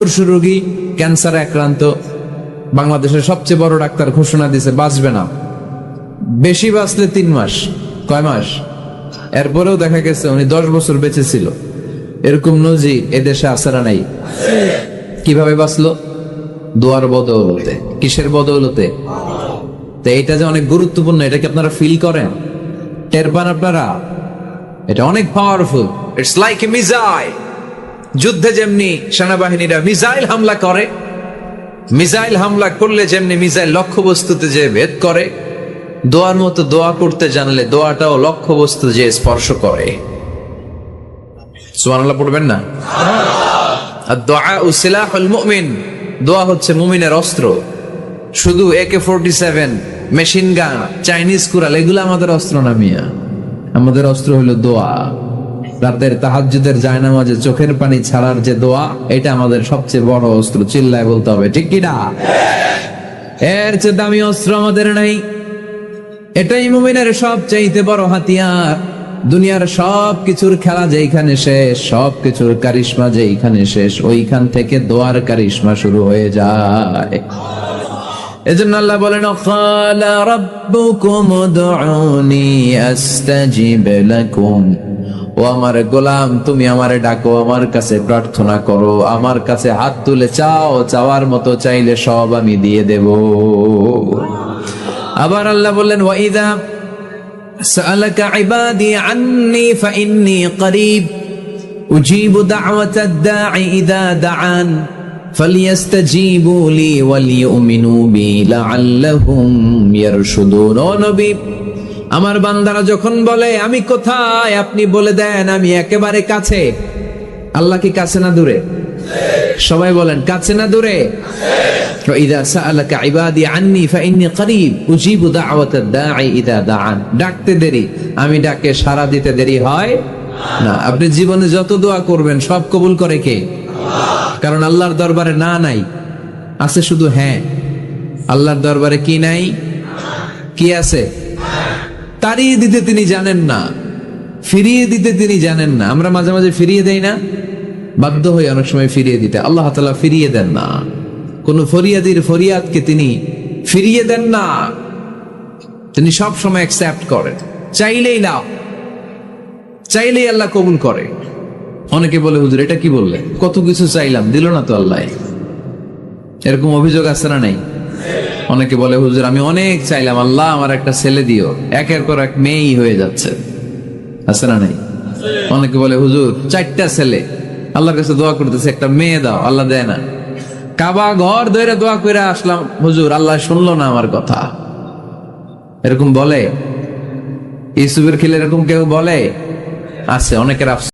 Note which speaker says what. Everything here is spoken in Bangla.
Speaker 1: রোগী ক্যান্সারে আক্রান্ত, বাংলাদেশের সবচেয়ে বড় ডাক্তার ঘোষণা দিয়েছে বাঁচবে না, বেশি বাঁচলে 3 মাস। কয় মাস? এরপরেও দেখা গেছে উনি 10 বছর বেঁচে ছিল। এরকম নজির এদেশে আছে না নাই? কিভাবে বাঁচলো? দোয়ার বদৌলতে। কিসের বদৌলতে? তো এইটা যে অনেক গুরুত্বপূর্ণ, এটা কি আপনারা ফিল করেন, টের পান আপনারা? এটা অনেক powerful. It's like a missile. যুদ্ধে যেমনি সেনাবাহিনীরা মিসাইল হামলা করে, মিসাইল হামলা করলে যেমনি মিসাইল লক্ষ্যবস্তুতে যে ভেদ করে, দোয়ার মতো দোয়া করতে জানলে দোয়াটাও লক্ষ্যবস্তু যে স্পর্শ করে। সুবহানাল্লাহ পড়বেন না? আদ-দুআউ সিলাহুল মুমিন। দোয়া হচ্ছে মুমিনের অস্ত্র। শুধু AK-47, machine gun, Chinese Corel এগুলো আমাদের অস্ত্র না মিয়া। আমাদের অস্ত্র হলো দোয়া। রাতের তাহাজ্জুদের জায়নামাজে চোখের পানি ছাড়ার যে দোয়া, এটা আমাদের সবচেয়ে বড় অস্ত্র। চিল্লায় বলতে হবে, ঠিক কি না? এর চেয়ে দামি অস্ত্র আমাদের নাই। এটাই মুমিনের সবচাইতে বড় হাতিয়ার। দুনিয়ার সব কিছুর খেলা যেখানে শেষ, সব কিছুর কারিশমা যেখানে শেষ, ওইখান থেকে দোয়ার কারিশমা শুরু হয়ে যায়। এজন্য আল্লাহ বলেন, ক্বালা রাব্বুকুম উদউনি আস্তাজিব লাকুম। ও আমার গোলাম, তুমি আমারে ডাকো, আমার কাছে প্রার্থনা করো, আমার কাছে হাত তুলে চাও, চাওয়ার মতো চাইলে সব আমি দিয়ে দেব। আবার আল্লাহ বললেন, ওয়া ইযা সাআলাকা ইবাদি আন্নী ফাইন্নী করিব উজিবু দাওয়াতাদ দাঈ ইযা দাআন ফালিয়াস্তাজিবু লি ওয়ালিউমিনু বি লাআল্লাহুম ইয়ারশুদুন। ও নবী, আমার বান্দারা যখন বলে আমি কোথায়, আপনি বলে দেন আমি একেবারে কাছে। আল্লাহ কি কাছে না দূরে? সবাই বলেন, কাছে না দূরে? ইযা সাআলাকা ইবাদি আন্নী ফাইন্নী করিব উজিবু দাওয়াতাদ দাঈ ইযা দাআন। ডাকতে দেরি, আমি ডাকে সাড়া দিতে দেরি হয় না। আপনি জীবনে যত দোয়া করবেন সব কবুল করে কে? কারণ আল্লাহর দরবারে না নাই, আছে শুধু হ্যাঁ। আল্লাহর দরবারে কি নাই? কি আছে? তাড়িয়ে দিতে তিনি জানেন না, ফিরিয়ে দিতে তিনি জানেন না। আমরা মাঝে মাঝে ফিরিয়ে দেই না, বাধ্য হই অনেক সময় ফিরিয়ে দিতে। আল্লাহ তাআলা ফিরিয়ে দেন না। কোন ফরিয়াদির ফরিয়াদকে তিনি ফিরিয়ে দেন না, তিনি সব সময় অ্যাকসেপ্ট করেন। চাইলেই নাও, চাইলেই আল্লাহ কবুল করে। অনেকে বলে, হুজুর এটা কি বললে, কত কিছু চাইলাম দিল না তো আল্লাহ। এরকম অভিযোগ আছে না নাই? অনেকে বলে, হুজুর আমি অনেক চাইলাম, আল্লাহ আমার একটা ছেলে দিও, একের পর এক মেয়েই হয়ে যাচ্ছে। আছে না নাই? অনেকে বলে, হুজুর 4টা ছেলে, আল্লাহর কাছে দোয়া করতেছে একটা মেয়ে দাও, আল্লাহ দেয় না। কাবা ঘর ধরে দোয়া করে আসলাম, হুজুর আল্লাহ শুনলো না আমার কথা। এরকম বলে? ইউসুফের খিলে এরকম কেউ বলে? আছে, অনেকের আফসোস।